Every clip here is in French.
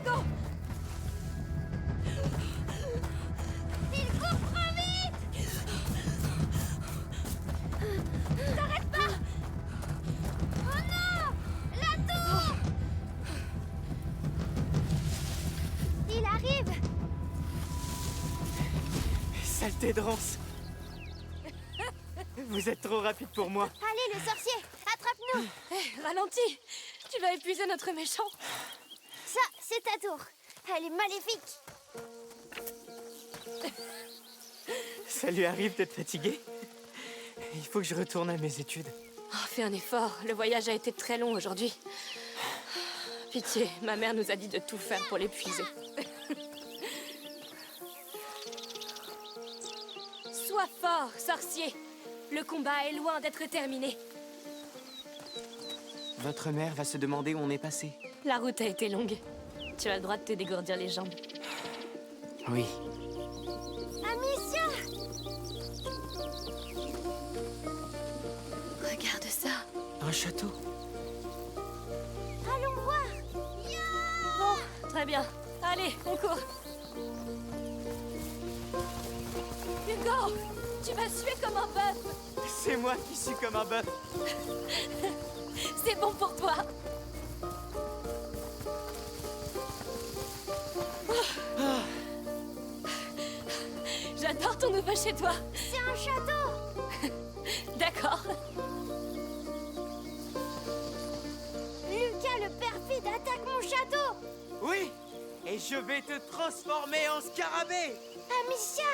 Hugo! Il court trop vite! T'arrêtes pas! Oh non! La tour! Il arrive! Saleté de Rance. Vous êtes trop rapide pour moi. Allez, le sorcier! Attrape-nous! Hé, ralentis! Tu vas épuiser notre méchant. Ça, c'est ta tour. Elle est maléfique. Ça lui arrive d'être fatigué? Il faut que je retourne à mes études. Oh, fais un effort. Le voyage a été très long aujourd'hui. Pitié, ma mère nous a dit de tout faire pour l'épuiser. Sois fort, sorcier. Le combat est loin d'être terminé. Votre mère va se demander où on est passé. La route a été longue. Tu as le droit de te dégourdir les jambes. Oui. Amicia! Regarde ça. Un château. Allons voir! Bon, très bien. Allez, on court. Hugo, tu vas suer comme un bœuf. C'est moi qui suis comme un bœuf. C'est bon pour toi. J'adore ton nouveau chez toi. C'est un château! D'accord. Lucas le perfide attaque mon château! Oui. Et je vais te transformer en scarabée. Amicia!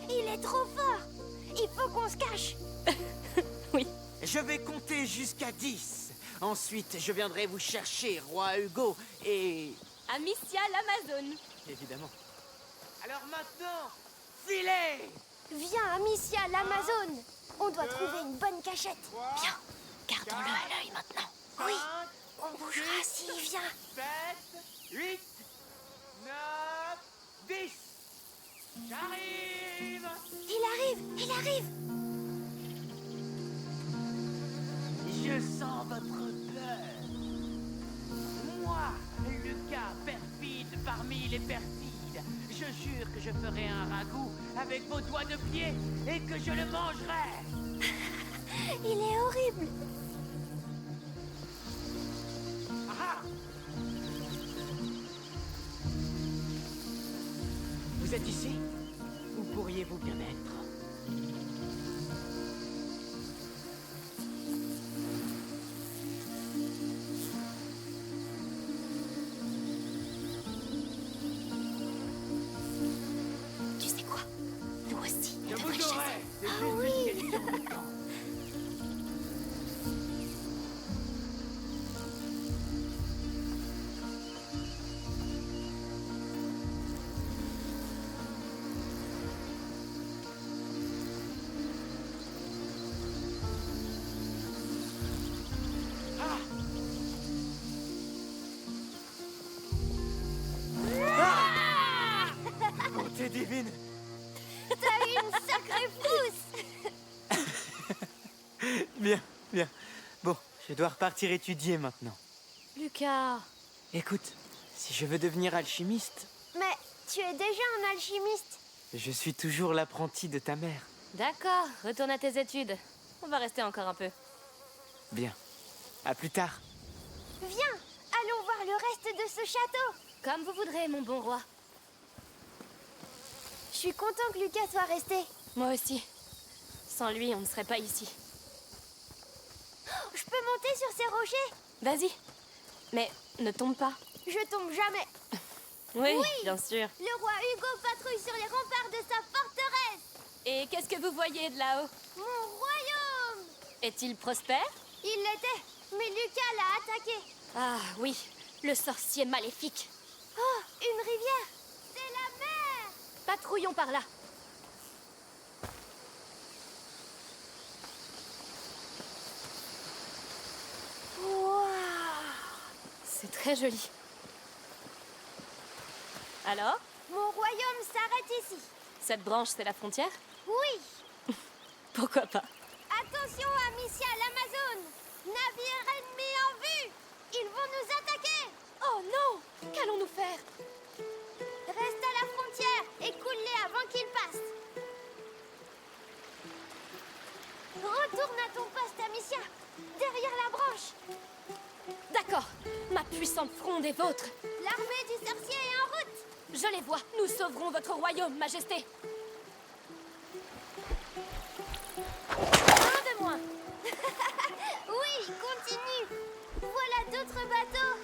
Il est trop fort! Il faut qu'on se cache! Oui. Je vais compter jusqu'à 10. Ensuite, je viendrai vous chercher, roi Hugo, et... Amicia l'Amazone. Évidemment. Alors maintenant, filez! Viens, Amicia, l'Amazone! On doit trouver une bonne cachette. Bien. Gardons-le à l'œil maintenant. Oui, on bougera s'il vient. 7, 8, 9, 10. J'arrive! Il arrive! Il arrive! Je sens votre peur. Moi, Lucas, perfide parmi les perfides, je jure que je ferai un ragoût avec vos doigts de pied et que je le mangerai. Il est horrible! Ah! Vous êtes ici? Où pourriez-vous bien être? Tu sais quoi? Nous aussi, on Je devrait vous chasser. aurai! C'est Ah juste oui. une question de temps. Ah! Bonté divine! T'as eu une sacrée frousse! Bien, bien. Bon, je dois repartir étudier maintenant. Lucas. Écoute, si je veux devenir alchimiste, Mais tu es déjà un alchimiste. je suis toujours l'apprenti de ta mère. D'accord, retourne à tes études. On va rester encore un peu. Bien. À plus tard. Viens, allons voir le reste de ce château. Comme vous voudrez, mon bon roi. Je suis content que Lucas soit resté. Moi aussi. Sans lui, on ne serait pas ici. Je peux monter sur ces rochers? Vas-y. Mais ne tombe pas. Je tombe jamais. Oui, Oui. bien sûr. Le roi Hugo patrouille sur les remparts de sa forteresse. Et qu'est-ce que vous voyez de là-haut? Mon royaume! Est-il prospère? Il l'était, mais Lucas l'a attaqué. Ah oui, le sorcier maléfique. Oh, une rivière! C'est la mer! Patrouillons par là. Waouh! C'est très joli. Alors, Mon royaume s'arrête ici. cette branche, c'est la frontière? Oui! Pourquoi pas? Attention, Amicia, l'Amazone! Navire ennemi en vue! Ils vont nous attaquer! Oh non! Qu'allons-nous faire? Reste à la frontière et coule-les avant qu'ils passent. Retourne à ton poste, Amicia, derrière la branche. D'accord. Ma puissante fronde est vôtre. L'armée du sorcier est en route. Je les vois. Nous sauverons votre royaume, Majesté. Un de moins. Oui, continue. Voilà d'autres bateaux.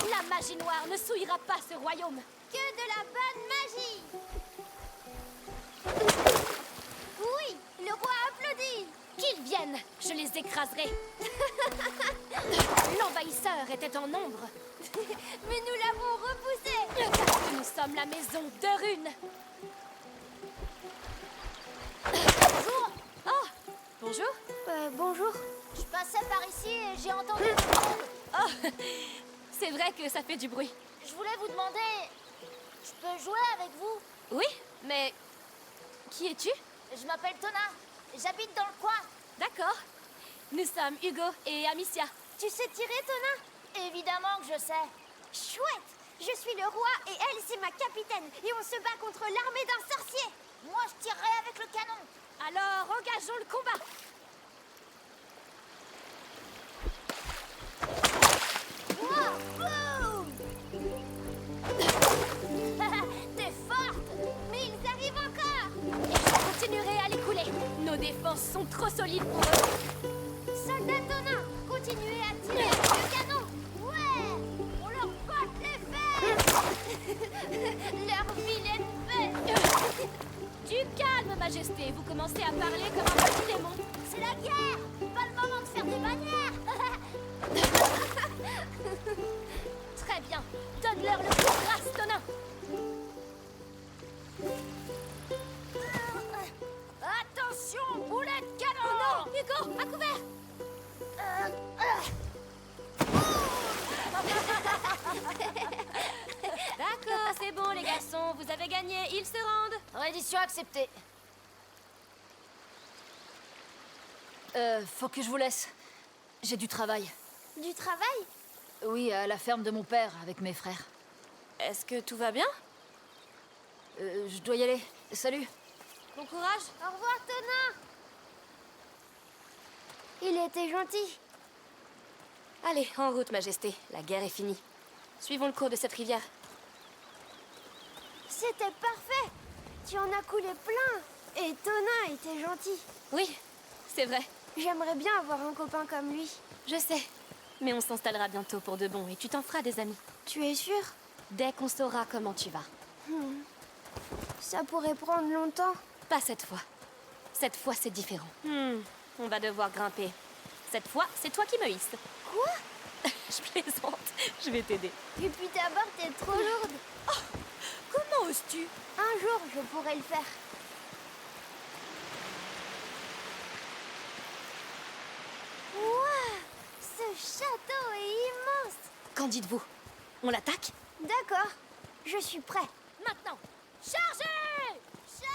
La magie noire ne souillera pas ce royaume. Que de la bonne magie. Oui, le roi applaudit. Qu'ils viennent, je les écraserai. L'envahisseur était en nombre. Mais nous l'avons repoussé. Parce que nous sommes la maison de Rune. Bonjour. Oh, bonjour. Bonjour. Je passais par ici et j'ai entendu... Oh, c'est vrai que ça fait du bruit. Je voulais vous demander... Je peux jouer avec vous? Oui, mais qui es-tu? Je m'appelle Tona. J'habite dans le coin. D'accord. Nous sommes Hugo et Amicia. Tu sais tirer, Tona? Évidemment que je sais. Chouette. Je suis le roi et elle, c'est ma capitaine. Et on se bat contre l'armée d'un sorcier. Moi, je tirerai avec le canon. Alors, engageons le combat. Wow, boum. T'es forte. Mais ils arrivent encore. Et je continuerai à les couler. Nos défenses sont trop solides pour eux. Soldat Tona, continuez à tirer avec le canon. Ouais. On leur botte les fesses. Leur vilaine fesse. Du calme, Majesté. Vous commencez à parler comme un petit démon. C'est la guerre. Pas le moment de faire des bannières. Très bien. Donne-leur le coup de grâce, Tonin. Attention, boulet de canon. Oh non, Hugo, à couvert. D'accord, c'est bon, les garçons. Vous avez gagné. Ils se rendent. Reddition acceptée. Faut que je vous laisse. J'ai du travail. Du travail? Oui, à la ferme de mon père, avec mes frères. Est-ce que tout va bien? Je dois y aller. Salut. Bon courage. Au revoir, Tona. Il était gentil. Allez, en route, Majesté. La guerre est finie. Suivons le cours de cette rivière. C'était parfait. Tu en as coulé plein. Et Tona était gentil. Oui, c'est vrai. J'aimerais bien avoir un copain comme lui. Je sais. Mais on s'installera bientôt pour de bon et tu t'en feras des amis. Tu es sûr? Dès qu'on saura comment tu vas. Ça pourrait prendre longtemps. Pas cette fois. Cette fois, c'est différent. On va devoir grimper. Cette fois, c'est toi qui me hisses. Quoi? Je plaisante. Je vais t'aider. Et puis ta barre est trop lourde. Comment oses-tu? Un jour, je pourrais le faire. Waouh! Ce château est immense. Qu'en dites-vous? On l'attaque? D'accord, je suis prêt. Maintenant! Chargez! Chargez!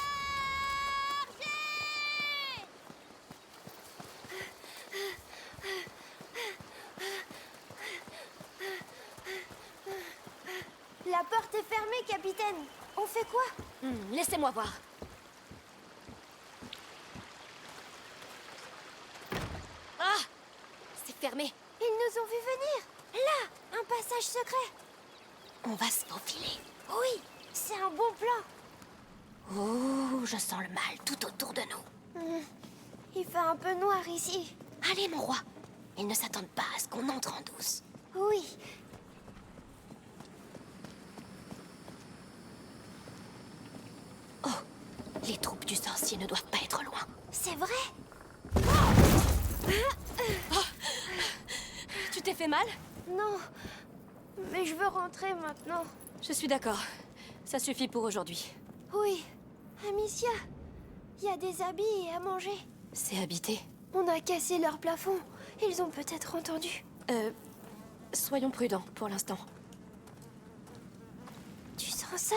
La porte est fermée, capitaine. On fait quoi? Laissez-moi voir. Ah! C'est fermé. Ils nous ont vu venir. Là, un passage secret. On va se faufiler. Oui, c'est un bon plan. Oh, je sens le mal tout autour de nous. Il fait un peu noir ici. Allez, mon roi. Ils ne s'attendent pas à ce qu'on entre en douce. Oui. Oh, les troupes du sorcier ne doivent pas être loin. C'est vrai? Tu t'es fait mal? Non, mais je veux rentrer maintenant. Je suis d'accord. Ça suffit pour aujourd'hui. Oui, Amicia, il y a des habits et à manger. C'est habité. On a cassé leur plafond. Ils ont peut-être entendu. Soyons prudents pour l'instant. Tu sens ça?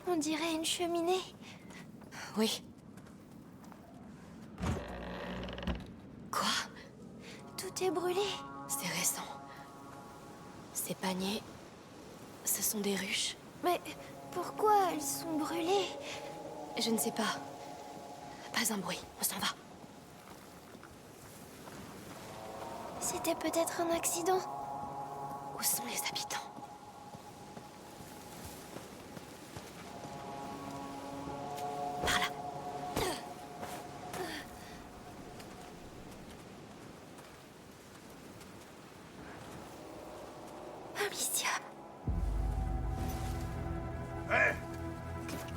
On dirait une cheminée. Oui. Quoi? Tout est brûlé. C'est récent. Ces paniers Ce sont des ruches. Mais pourquoi elles sont brûlées? Je ne sais pas. Pas un bruit, on s'en va. C'était peut-être un accident. Où sont les habitants? Par là. Amicia. Hé,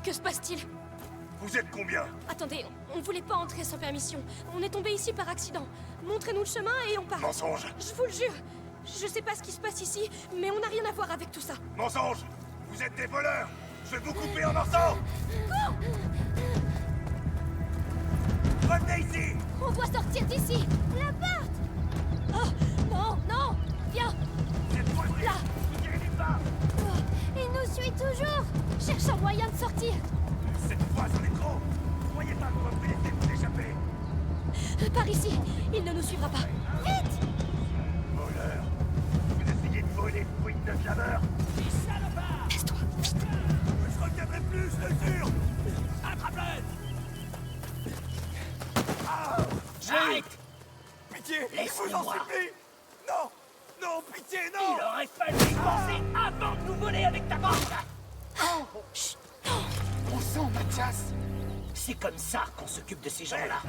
Que se passe-t-il? vous êtes combien? Attendez, on voulait pas entrer sans permission. On est tombé ici par accident. Montrez-nous le chemin et on part. Mensonge! Je vous le jure. Je sais pas ce qui se passe ici, mais on n'a rien à voir avec tout ça. Mensonge! Vous êtes des voleurs! Je vais vous couper en morceaux! Revenez ici! On doit sortir d'ici. La porte. Oh, non, non. Viens. Vous êtes coincés! Là. Vous tirez nulle part! Oh, il nous suit toujours. Cherche un moyen de sortir. Cette fois, c'en est trop! Vous croyez pas qu'on va vous laisser vous échapper? Par ici. Il ne nous suivra pas. Vite. Voleurs! Vous essayez de voler le fruit de notre labeur? Laisse-toi. Vite. Je reviendrai plus, je le jure! Attrape-le! Ah! Arrête! Pitié! Laisse-moi. Je vous en supplie! Non! Non, pitié, non! Il aurait fallu y penser avant de nous voler avec ta bande! Chut. Où sont Mathias? C'est comme ça qu'on s'occupe de ces gens-là.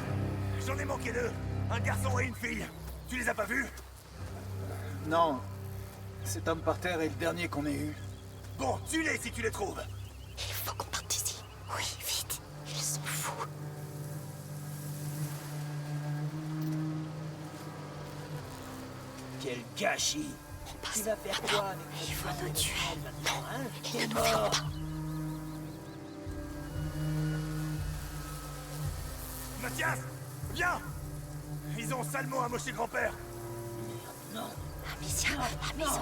J'en ai manqué deux! Un garçon et une fille! Tu les as pas vus? Non. Cet homme par terre est le dernier qu'on ait eu. Bon, tue-les si tu les trouves! Il faut qu'on parte d'ici. Oui, vite. Ils sont fous. Quel gâchis! Tu vas faire quoi avec Il faut nous tuer. maintenant, hein? Ils ne nous verront pas. Mathias! Viens! Ils ont salement amoché grand-père! Non. Amicia, la maison.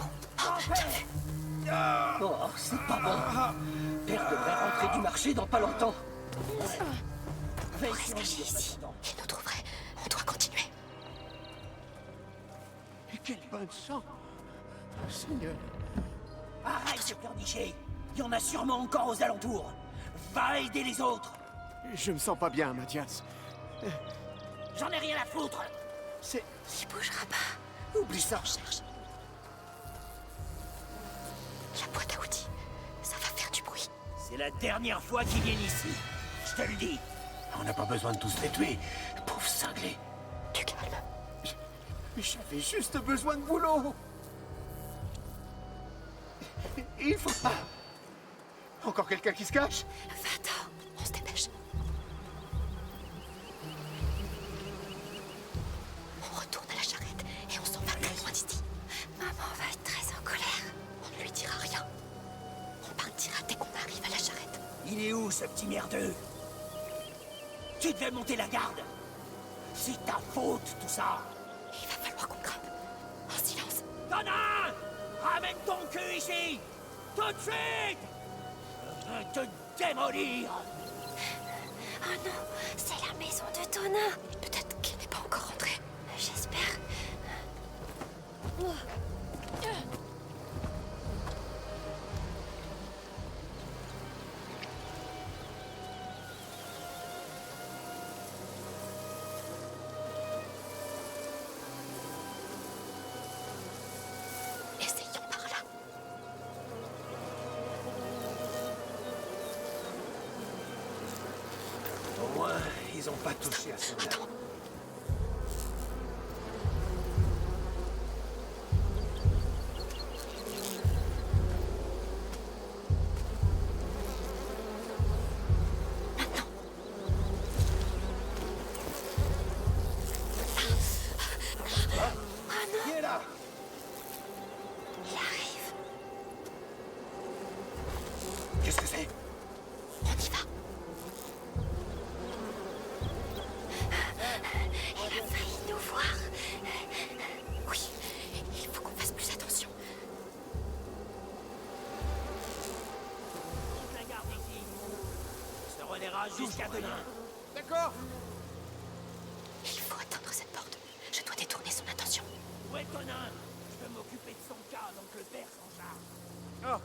Oh, c'est pas bon. Père devrait rentrer du marché dans pas longtemps. Va Faut se cacher ici. Ils nous trouveraient. On doit continuer. Quel bain de sang! Seigneur! Arrête de pleurnicher! Il y en a sûrement encore aux alentours! Va aider les autres! Je me sens pas bien, Mathias. J'en ai rien à foutre! Il bougera pas. Oublie ça. On cherche. La boîte à outils. Ça va faire du bruit. C'est la dernière fois qu'ils viennent ici. Je te le dis. On n'a pas besoin de tous les tuer. Pauvre cinglé. Du calme. J'avais juste besoin de boulot. Il faut pas. Encore quelqu'un qui se cache? Va-t'en. On se dépêche. On retourne à la charrette et on s'en va plus loin d'ici. Maman va être très en colère. On ne lui dira rien. On partira dès qu'on arrive à la charrette. Il est où, ce petit merdeux? Tu devais monter la garde. C'est ta faute, tout ça. Il va falloir qu'on grimpe. En silence. Donna! Ramène ton cul ici! Tout de suite! Je veux te démolir! Oh non, c'est la maison de Tonin. Peut-être qu'il n'est pas encore rentré. J'espère. Essayons par là. Au moins, ils ont pas touché à son Attends. Maintenant. Qui est là? Il arrive. Qu'est-ce que c'est? On y va. Il a failli nous voir. Oui, il faut qu'on fasse plus attention. Monte la garde ici. On se relaiera jusqu'à demain. D'accord. Il faut atteindre cette porte. Je dois détourner son attention. Où est Tonin? Je peux m'occuper de son cas avant que le père s'en charge. Oh,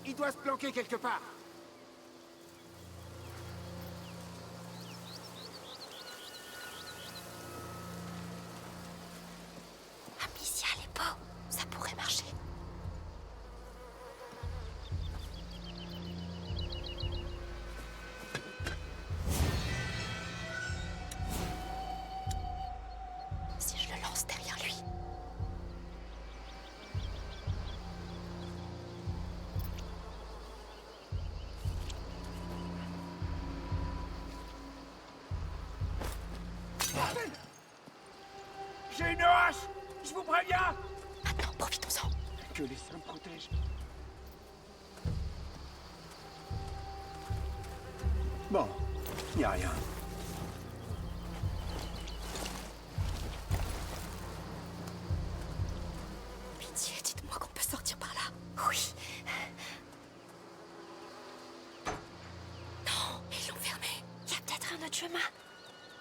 Il doit se planquer quelque part. Amicia, les pots, ça pourrait marcher. Si je le lance derrière lui. J'ai une hache! Je vous préviens! Maintenant, profitons-en. Que les saints me protègent. Bon, y a rien. Pitié, dites-moi qu'on peut sortir par là. Oui. Non, ils l'ont fermé. Il y a peut-être un autre chemin.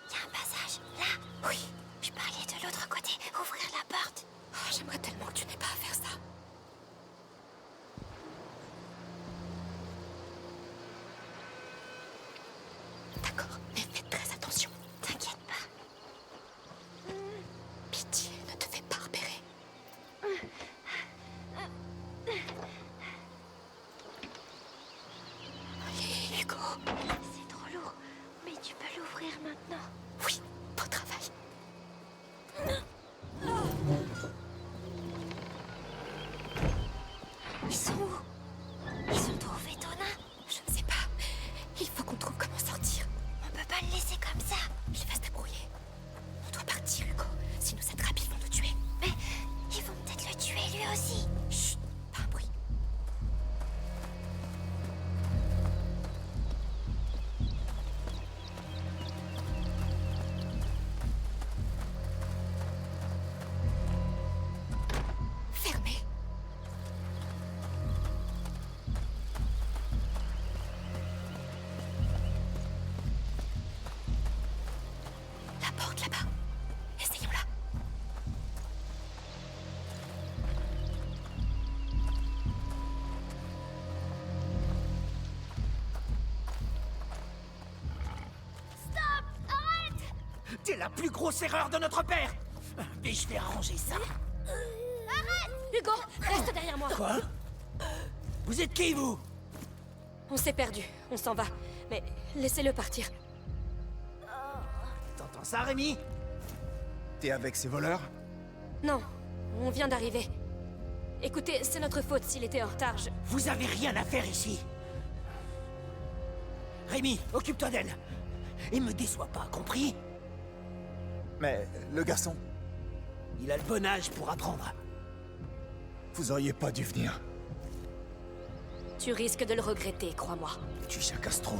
Il y a un passage, là. Oui. Je peux aller de l'autre côté, ouvrir la porte. Oh, j'aimerais tellement que tu n'aies pas à faire ça. D'accord, mais faites très attention. T'inquiète pas. Pitié, ne te fais pas repérer. Allez, Hugo. C'est trop lourd, mais tu peux l'ouvrir maintenant. Oui, beau travail. Ils sont où? Ils ont trouvé Donna? Je ne sais pas. Il faut qu'on trouve comment sortir. On peut pas le laisser comme ça. Je vais se débrouiller. On doit partir, Hugo. Si nous attrapent, ils vont nous tuer. Mais ils vont peut-être le tuer lui aussi. Chut, pas un bruit. Fermé. La porte là-bas. Essayons-la. Stop! Arrête! T'es la plus grosse erreur de notre père. Mais je vais arranger ça. Hugo, reste derrière moi. Quoi? Vous êtes qui, vous? On s'est perdu. On s'en va. Mais laissez-le partir. T'entends ça, Rémi? T'es avec ces voleurs? Non, on vient d'arriver. Écoutez, c'est notre faute s'il était en retard. Vous avez rien à faire ici. Rémi, occupe-toi d'elle. Et me déçois pas, compris? Mais le garçon, Il a le bon âge pour apprendre. vous auriez pas dû venir. Tu risques de le regretter, crois-moi. Tu jacasses trop.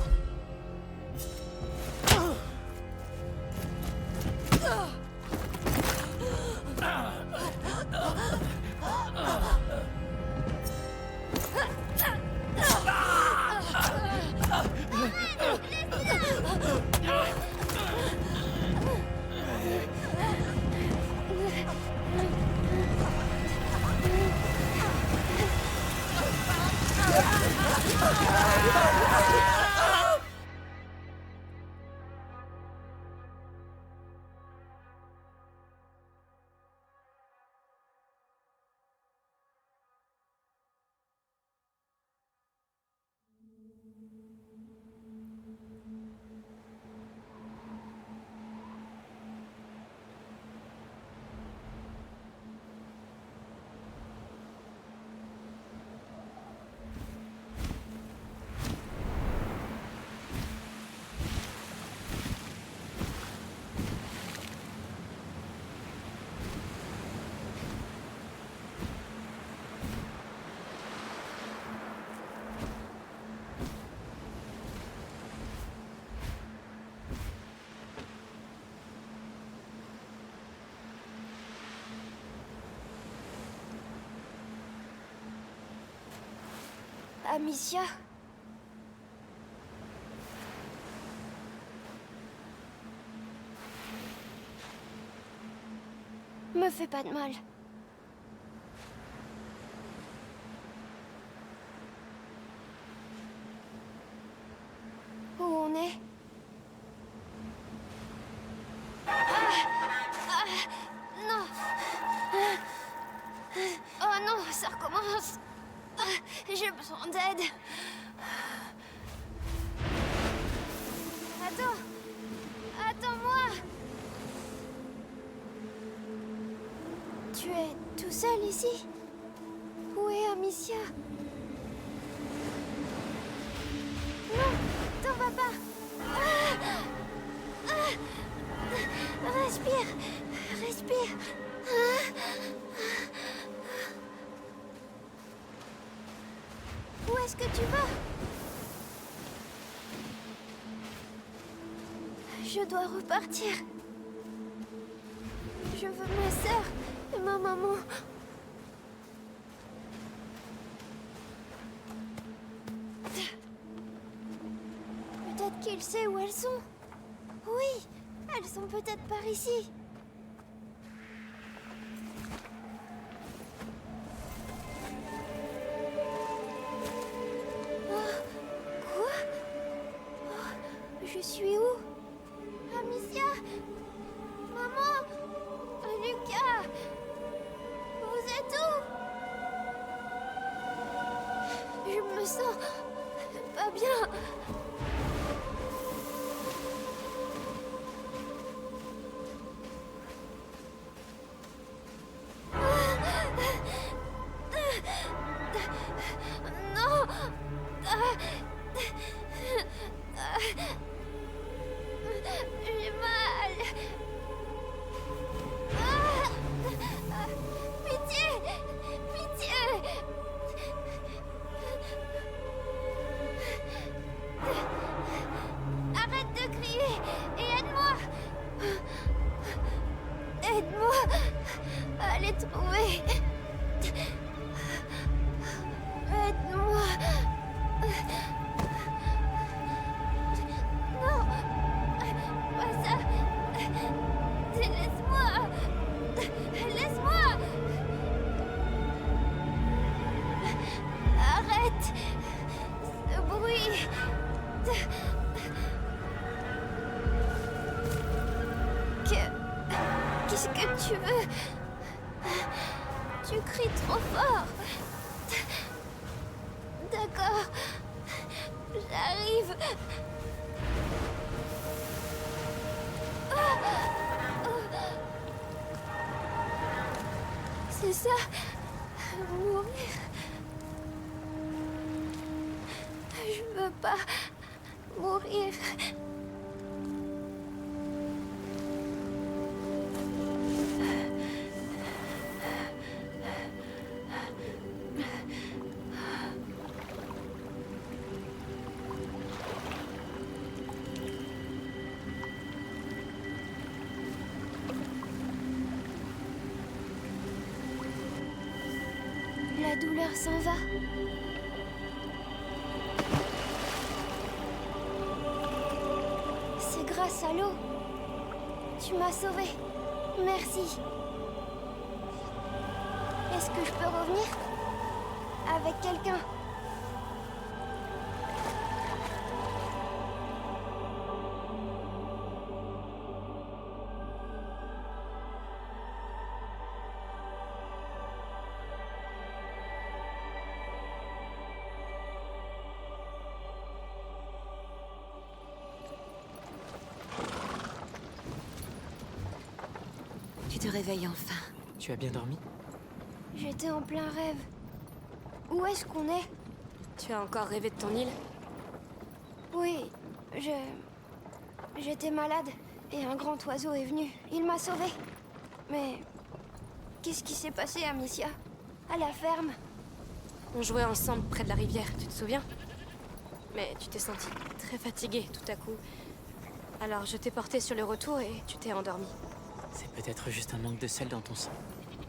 Amicia? Me fais pas de mal. est? Non. Oh non, ça recommence. J'ai besoin d'aide. Attends-moi. Tu es tout seul ici? Où est Amicia? Non, t'en vas pas. Respire. Où est-ce que tu vas? Je dois repartir. Je veux ma sœur et ma maman. Peut-être qu'il sait où elles sont. Oui, elles sont peut-être par ici. Quoi? Je suis où? Amicia? Maman? Lucas? Vous êtes où? Je me sens pas bien. Non! J'ai mal. Pitié! Arrête de crier et aide-moi! Aide-moi à les trouver. Aide-moi. Non, pas ça. Laisse-moi. Arrête ce bruit. Qu'est-ce que tu veux? Tu cries trop fort. D'accord. J'arrive. C'est ça. Mourir. Je veux pas mourir. La douleur s'en va. C'est grâce à l'eau. Tu m'as sauvée. Merci. Est-ce que je peux revenir? Avec quelqu'un? Tu te réveilles enfin. Tu as bien dormi? J'étais en plein rêve. Où est-ce qu'on est? Tu as encore rêvé de ton île? Oui, j'étais malade et un grand oiseau est venu. Il m'a sauvée. Mais qu'est-ce qui s'est passé, Amicia? À la ferme? On jouait ensemble près de la rivière, tu te souviens? Mais tu t'es sentie très fatiguée tout à coup. Alors je t'ai porté sur le retour et tu t'es endormie. C'est peut-être juste un manque de sel dans ton sang.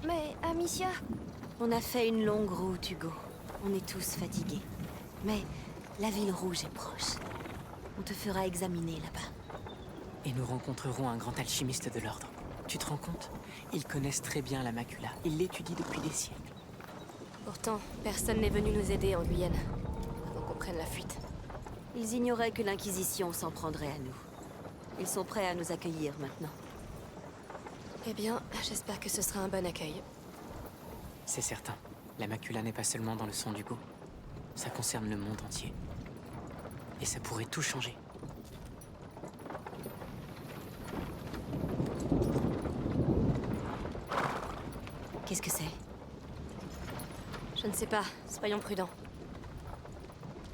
Mais Amicia? On a fait une longue route, Hugo. On est tous fatigués. Mais la ville rouge est proche. On te fera examiner là-bas. Et nous rencontrerons un grand alchimiste de l'ordre. Tu te rends compte? Ils connaissent très bien la macula. Ils l'étudient depuis des siècles. Pourtant, personne n'est venu nous aider en Guyane. Avant qu'on prenne la fuite. Ils ignoraient que l'Inquisition s'en prendrait à nous. Ils sont prêts à nous accueillir maintenant. Eh bien, j'espère que ce sera un bon accueil. C'est certain. La macula n'est pas seulement dans le sang d'Hugo. Ça concerne le monde entier. Et ça pourrait tout changer. Qu'est-ce que c'est? Je ne sais pas. Soyons prudents.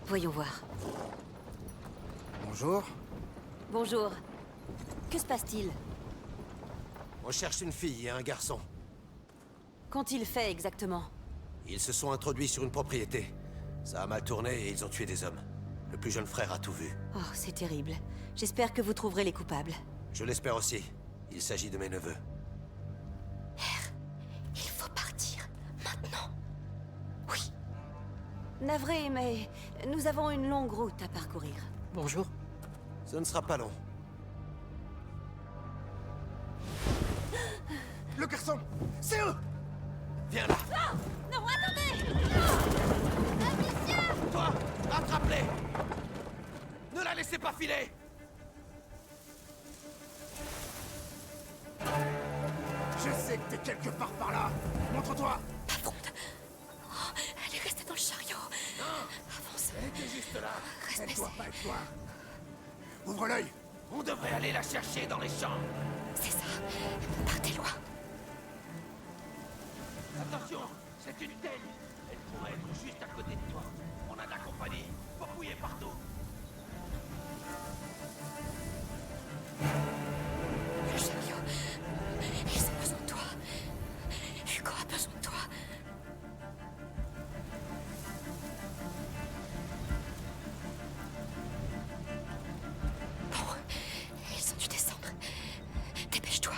Voyons voir. Bonjour. Bonjour. Que se passe-t-il? On cherche une fille et un garçon. Qu'ont-ils fait exactement? Ils se sont introduits sur une propriété. Ça a mal tourné et ils ont tué des hommes. Le plus jeune frère a tout vu. Oh, c'est terrible. J'espère que vous trouverez les coupables. Je l'espère aussi. Il s'agit de mes neveux. Il faut partir. Maintenant. Oui. Navré, mais nous avons une longue route à parcourir. Bonjour. Ce ne sera pas long. Le garçon! C'est eux! Viens là! Non, attendez! Toi! Attrape-les! Ne la laissez pas filer! Je sais que t'es quelque part par là! Montre-toi! Elle est restée dans le chariot. Avance. Elle était juste là! Reste Elle baissé. doit pas être loin! Ouvre l'œil! On devrait aller la chercher dans les champs! C'est ça. Partez loin. Attention, c'est une telle. Elle pourrait être juste à côté de toi. On a de la compagnie. Faut fouiller partout. Le chariot. Ils ont besoin de toi. Hugo a besoin de toi. Bon, ils ont dû descendre. Dépêche-toi.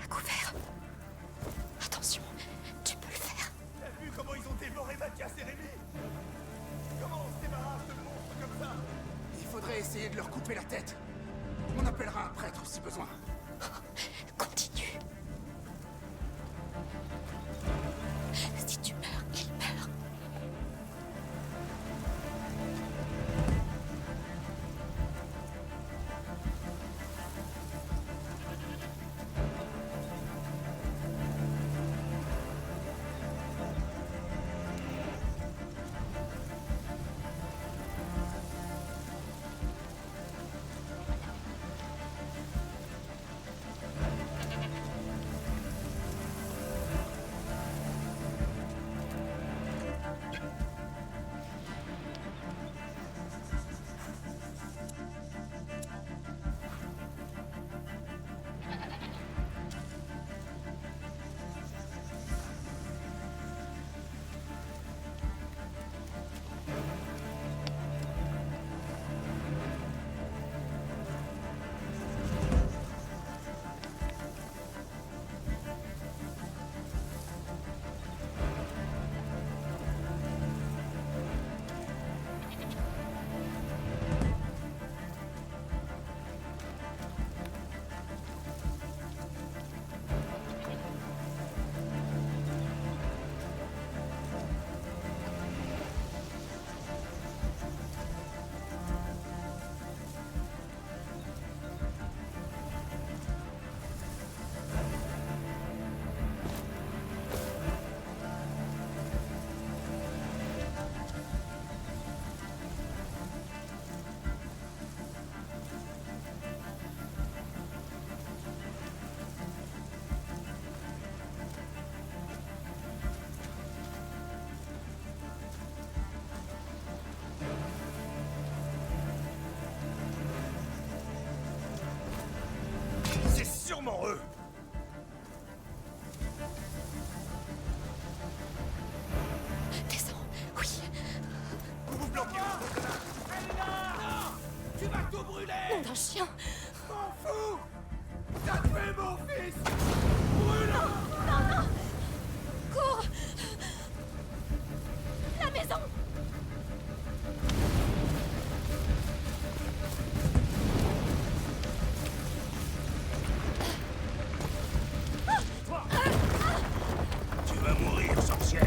À couvert. Attention, tu peux le faire. T'as vu comment ils ont dévoré Mathias et Rémi? Comment on se débarrasse de monstres comme ça? Il faudrait essayer de leur couper la tête. On appellera un prêtre si besoin. Continue. Si tu meurs, il meurt. C'est sûrement eux! Descends. Oui. Vous vous bloquez! Tu vas tout brûler! Nom d'un chien. M'en fous! T'as tué mon fils! Cours. La maison. Tu vas mourir, sorcière!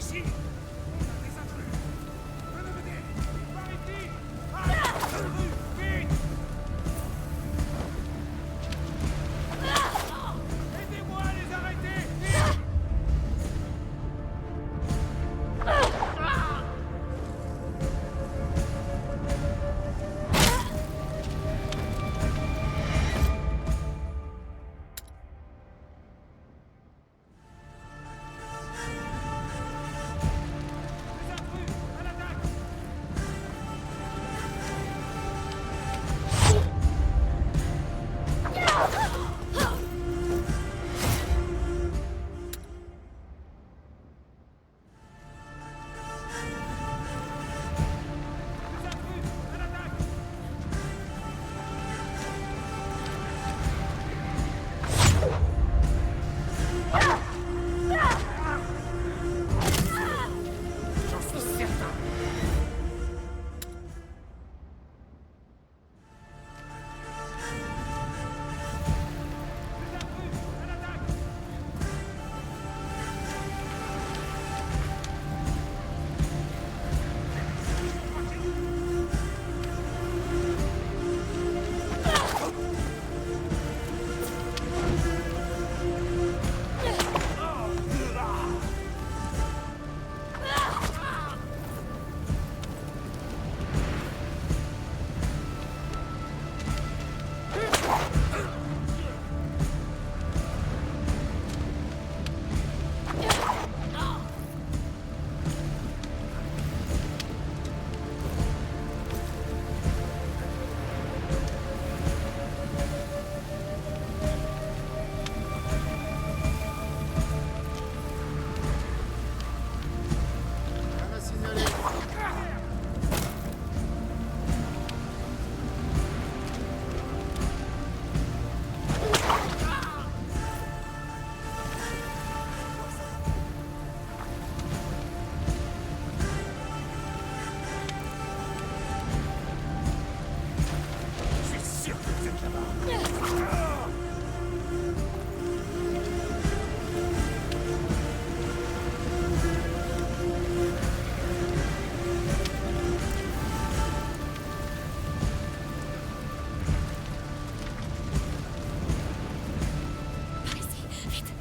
Ici! Des intrus! Venez m'aider! Par ici! Ah! Vite! Aidez-moi à les arrêter! Vite! Les intrus! À l'attaque! Les intrus! À l'attaque! J'en suis certain. Les intrus! À l'attaque! Rien à signaler. Je suis sûr que vous êtes là-bas! Par ici, vite.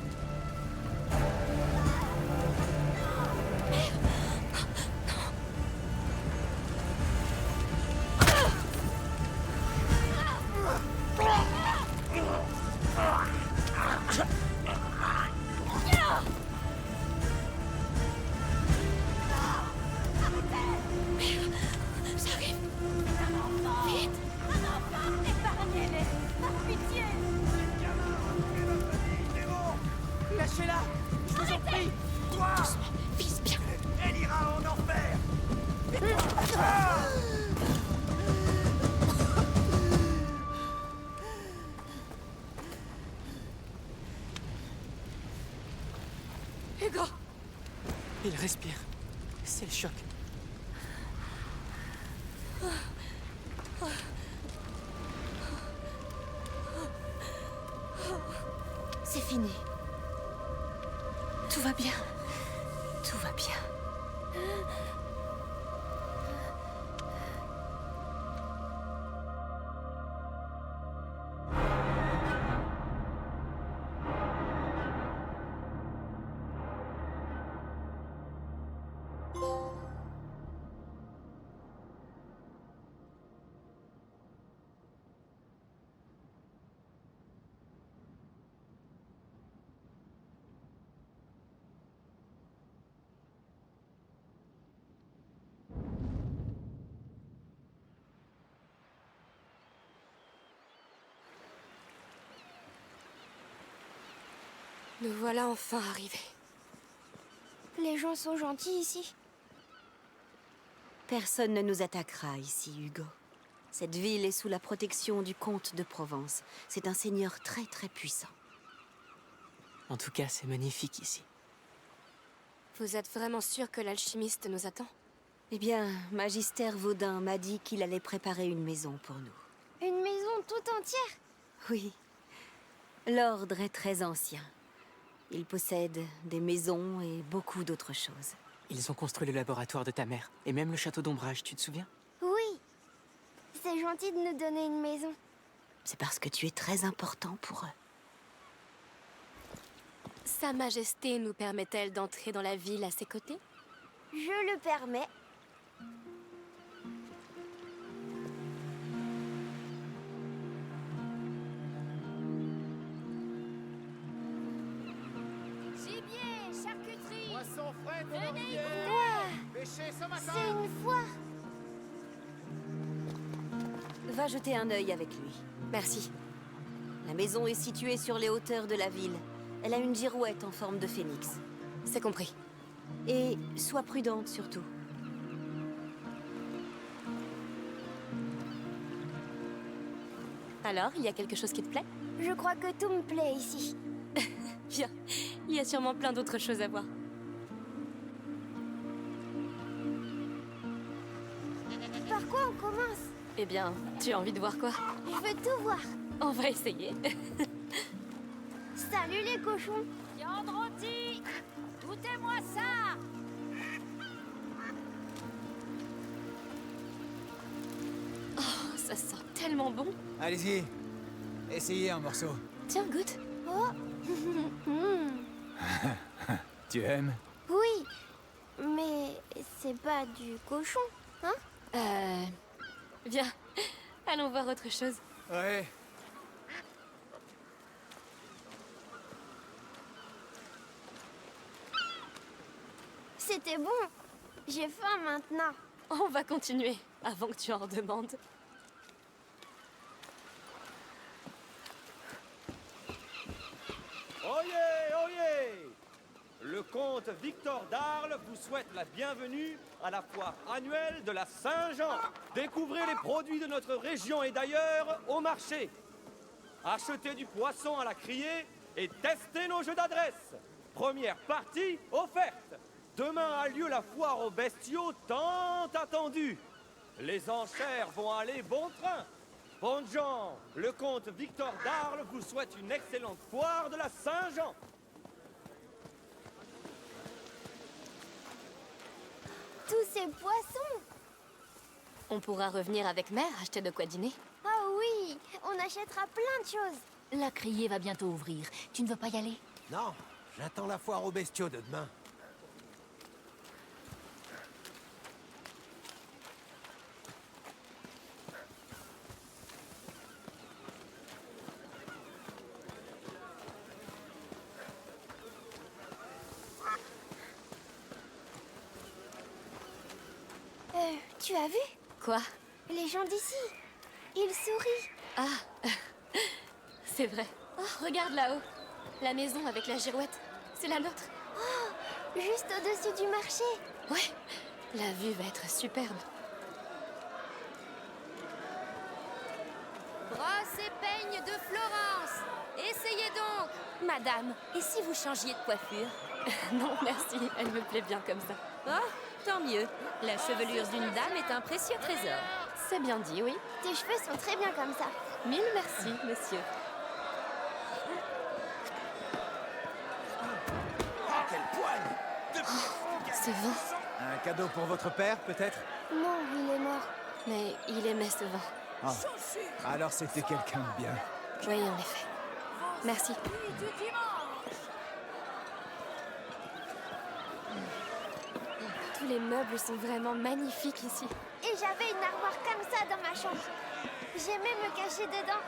J'arrive. Vite. Épargnez-les! Par pitié! Lâchez-la. Je vous en prie. Toi! Vise bien. Elle ira en enfer! Hugo! Il respire. C'est le choc. C'est fini. Tout va bien. Tout va bien. Nous voilà enfin arrivés. Les gens sont gentils ici. Personne ne nous attaquera ici, Hugo. Cette ville est sous la protection du comte de Provence. C'est un seigneur très très puissant. En tout cas, c'est magnifique ici. Vous êtes vraiment sûr que l'alchimiste nous attend? Eh bien, Magister Vaudin m'a dit qu'il allait préparer une maison pour nous. Une maison tout entière? Oui. L'ordre est très ancien. Il possède des maisons et beaucoup d'autres choses. Ils ont construit le laboratoire de ta mère, et même le château d'ombrage, tu te souviens? Oui. C'est gentil de nous donner une maison. C'est parce que tu es très important pour eux. Sa Majesté nous permet-elle d'entrer dans la ville à ses côtés? Je le permets. Gibier, charcuterie. Poisson frais de Venez, rivière. Ouah, Pêché ce matin. c'est une foire. Va jeter un œil avec lui. Merci. La maison est située sur les hauteurs de la ville. Elle a une girouette en forme de phénix. C'est compris. Et sois prudente surtout. Alors, il y a quelque chose qui te plaît? Je crois que tout me plaît ici. Bien. Il y a sûrement plein d'autres choses à voir. Par quoi on commence? Eh bien, tu as envie de voir quoi? Je veux tout voir. On va essayer. Salut les cochons. Viande rôtie. Goûtez-moi ça. Oh, ça sent tellement bon. Allez-y. Essayez un morceau. Tiens, goûte. Oh. Tu aimes? Oui, mais c'est pas du cochon, hein? Viens. Allons voir autre chose. Ouais. C'était bon. J'ai faim maintenant. On va continuer avant que tu en redemandes. Oyez, oyez! Le comte Victor d'Arles vous souhaite la bienvenue à la foire annuelle de la Saint-Jean. Découvrez les produits de notre région et d'ailleurs au marché. Achetez du poisson à la criée et testez nos jeux d'adresse. Première partie offerte. Demain a lieu la foire aux bestiaux tant attendue. Les enchères vont aller bon train. Bonnes gens, le comte Victor d'Arles vous souhaite une excellente foire de la Saint-Jean. Tous ces poissons. On pourra revenir avec Mère acheter de quoi dîner. Ah oui, on achètera plein de choses. La criée va bientôt ouvrir. Tu ne veux pas y aller? Non, j'attends la foire aux bestiaux de demain. Tu as vu? Quoi? Les gens d'ici. Ils sourient. Ah, c'est vrai. Oh, regarde là-haut. La maison avec la girouette. C'est la nôtre. Oh, juste au-dessus du marché. Ouais, la vue va être superbe. Brosse et peigne de Florence. Essayez donc. Madame, et si vous changiez de coiffure? Non, merci. Elle me plaît bien comme ça. Oh, tant mieux. La chevelure d'une dame est un précieux trésor. C'est bien dit, oui. Tes cheveux sont très bien comme ça. Mille merci, monsieur. Ah, quelle poigne! Ce vin. Un cadeau pour votre père, peut-être? Non, il est mort. Mais il aimait ce vin. Ah. Alors c'était quelqu'un de bien. Oui, en effet. Merci. Tous les meubles sont vraiment magnifiques ici. Et j'avais une armoire comme ça dans ma chambre. J'aimais me cacher dedans.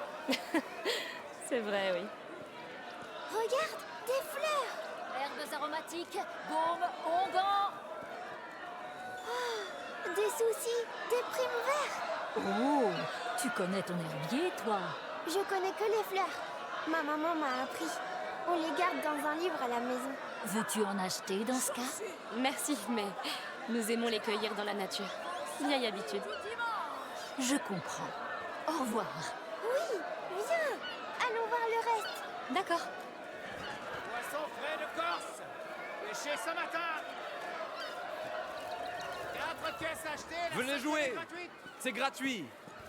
C'est vrai, oui. Regarde, des fleurs. Herbes aromatiques, baume, onguent. Oh, des soucis, des primes verts. Oh, tu connais ton herbier, toi? Je connais que les fleurs. Ma maman m'a appris. On les garde dans un livre à la maison. Veux-tu en acheter dans ce cas? Merci, mais nous aimons les cueillir dans la nature. Vieille habitude. Je comprends. Au revoir. Oui, viens. Allons voir le reste. D'accord. Poisson frais de Corse. Pêché ce matin. 4 pièces achetées. La Venez cinquième jouer. est gratuite. C'est gratuit.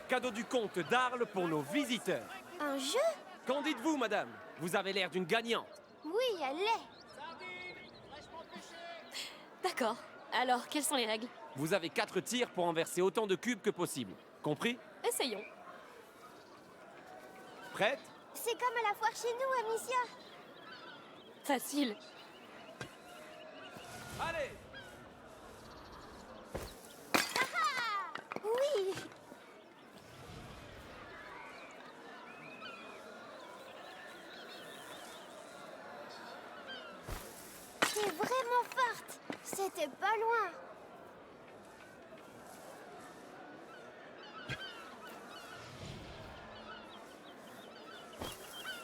Cadeau du comte d'Arles pour nos visiteurs. Un jeu? Qu'en dites-vous, madame? Vous avez l'air d'une gagnante. Oui, elle l'est. Sardines, fraîchement pêchées. D'accord. Alors, quelles sont les règles? Vous avez 4 tirs pour enverser autant de cubes que possible. Compris? Essayons. Prête? C'est comme à la foire chez nous, Amicia. Facile. Allez! Oui. T'es vraiment forte. C'était pas loin.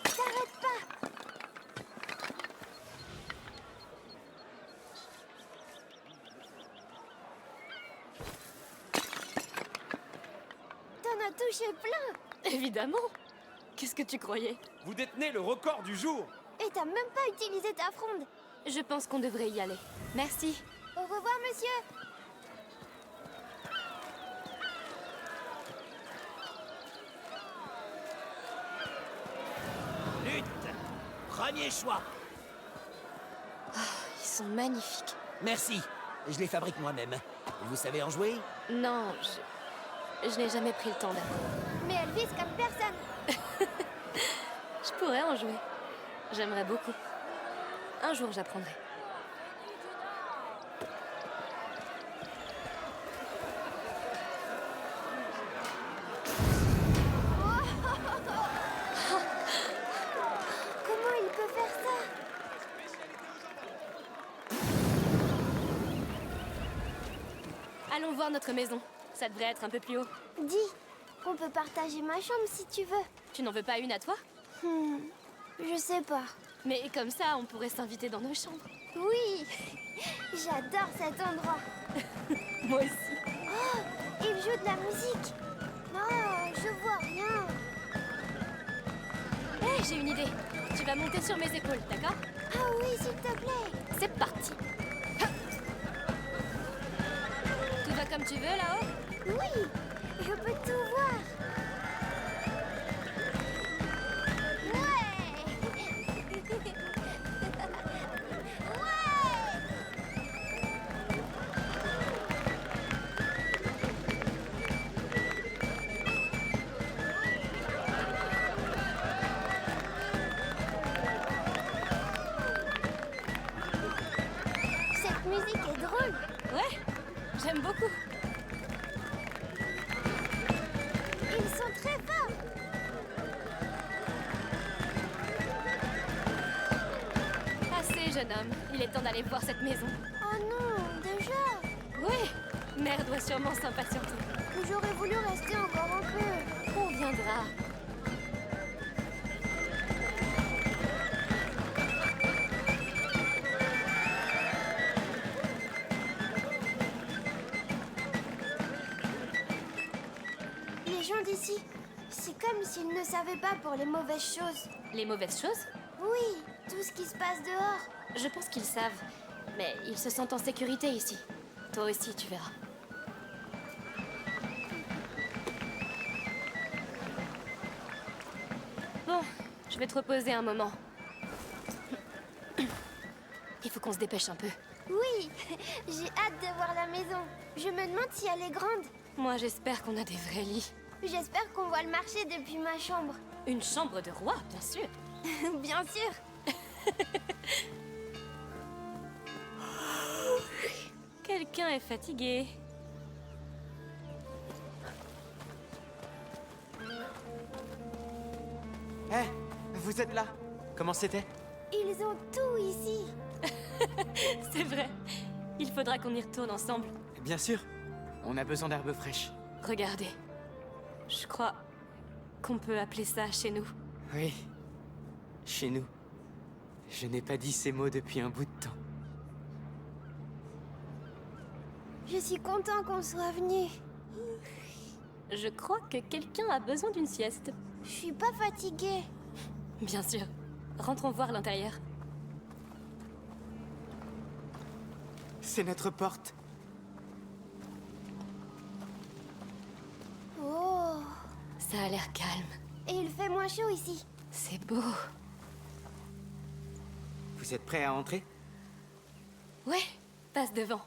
T'arrêtes pas. T'en as touché plein. Évidemment. Qu'est-ce que tu croyais? Vous détenez le record du jour! Et t'as même pas utilisé ta fronde. Je pense qu'on devrait y aller. Merci. Au revoir, monsieur. Lutte! Premier choix. Ils sont magnifiques. Merci. Je les fabrique moi-même. Vous savez en jouer? Non, je n'ai jamais pris le temps d'apprendre. Mais elle vise comme personne. Je pourrais en jouer. J'aimerais beaucoup. Un jour, j'apprendrai. Comment il peut faire ça? Allons voir notre maison. Ça devrait être un peu plus haut. Dis, on peut partager ma chambre si tu veux. Tu n'en veux pas une à toi? Je sais pas. Mais comme ça, on pourrait s'inviter dans nos chambres. Oui, j'adore cet endroit. Moi aussi. Oh, il joue de la musique. Non, je vois rien. Hé, j'ai une idée. Tu vas monter sur mes épaules, d'accord? Ah oui, s'il te plaît. C'est parti. Ha. Tout va comme tu veux là-haut? Oui, je peux tout voir. Cette musique est drôle. Ouais, j'aime beaucoup. Ils sont très forts. Assez, jeune homme. Il est temps d'aller voir cette maison. Oh non, déjà. Ouais, mère doit sûrement s'impatienter. J'aurais voulu rester encore un peu. On viendra. Les gens d'ici, c'est comme s'ils ne savaient pas pour les mauvaises choses. Les mauvaises choses? Oui, tout ce qui se passe dehors. Je pense qu'ils savent. Mais ils se sentent en sécurité ici. Toi aussi, tu verras. Bon, je vais te reposer un moment. Il faut qu'on se dépêche un peu. Oui, j'ai hâte de voir la maison. Je me demande si elle est grande. Moi, j'espère qu'on a des vrais lits. J'espère qu'on voit le marché depuis ma chambre. Une chambre de roi, bien sûr. Bien sûr. Quelqu'un est fatigué. Hé, vous êtes là? Comment c'était? Ils ont tout ici. C'est vrai. Il faudra qu'on y retourne ensemble. Bien sûr. On a besoin d'herbes fraîches. Regardez. Je crois qu'on peut appeler ça chez nous. Oui. Chez nous. Je n'ai pas dit ces mots depuis un bout de temps. Je suis content qu'on soit venus. Je crois que quelqu'un a besoin d'une sieste. Je suis pas fatiguée. Bien sûr. Rentrons voir l'intérieur. C'est notre porte. Oh. Ça a l'air calme. Et il fait moins chaud ici. C'est beau. Vous êtes prêts à entrer? Ouais, passe devant.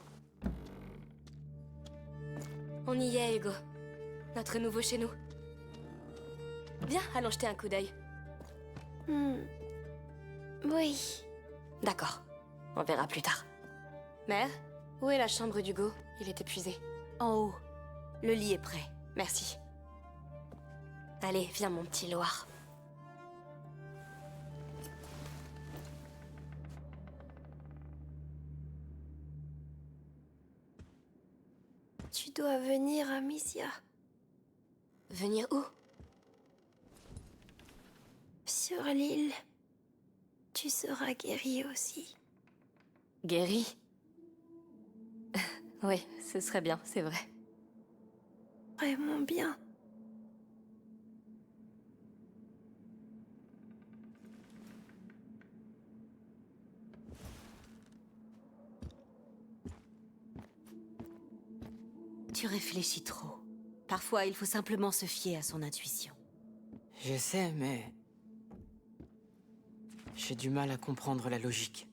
On y est, Hugo. Notre nouveau chez nous. Viens, allons jeter un coup d'œil. Oui. D'accord. On verra plus tard. Mère, où est la chambre d'Hugo? Il est épuisé. En haut. Le lit est prêt. Merci. Allez, viens, mon petit Loir. Tu dois venir, Amicia. Venir où? Sur l'île. Tu seras guérie aussi. Guéri? Oui, ce serait bien, c'est vrai. Vraiment bien. Tu réfléchis trop. Parfois, il faut simplement se fier à son intuition. Je sais, mais... j'ai du mal à comprendre la logique.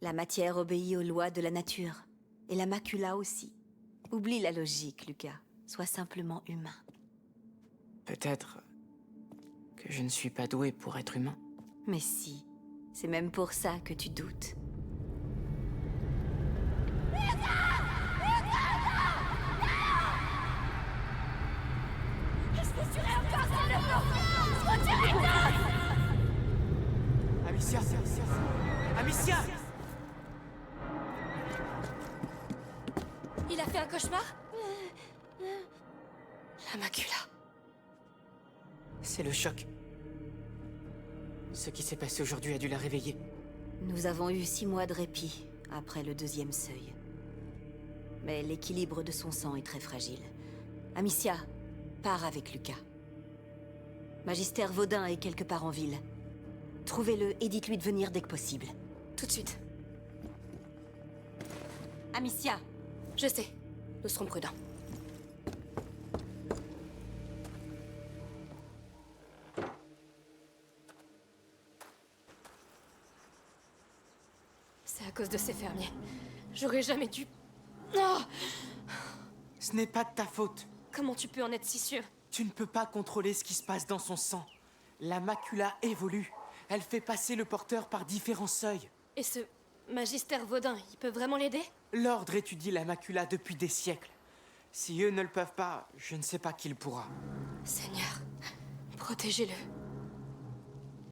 La matière obéit aux lois de la nature. Et la macula aussi. Oublie la logique, Lucas. Sois simplement humain. Peut-être que je ne suis pas doué pour être humain. Mais si. C'est même pour ça que tu doutes. Amicia! Amicia! Il a fait un cauchemar? La macula. C'est le choc. Ce qui s'est passé aujourd'hui a dû la réveiller. Nous avons eu 6 mois de répit après le 2e seuil. Mais l'équilibre de son sang est très fragile. Amicia, pars avec Lucas. Magister Vaudin est quelque part en ville. Trouvez-le et dites-lui de venir dès que possible. Tout de suite. Amicia! Je sais. Nous serons prudents. C'est à cause de ces fermiers. J'aurais jamais dû... Oh! Ce n'est pas de ta faute. Comment tu peux en être si sûr? Tu ne peux pas contrôler ce qui se passe dans son sang. La macula évolue. Elle fait passer le porteur par différents seuils. Et ce Magister Vaudin, il peut vraiment l'aider? L'ordre étudie la macula depuis des siècles. Si eux ne le peuvent pas, je ne sais pas qui le pourra. Seigneur, protégez-le.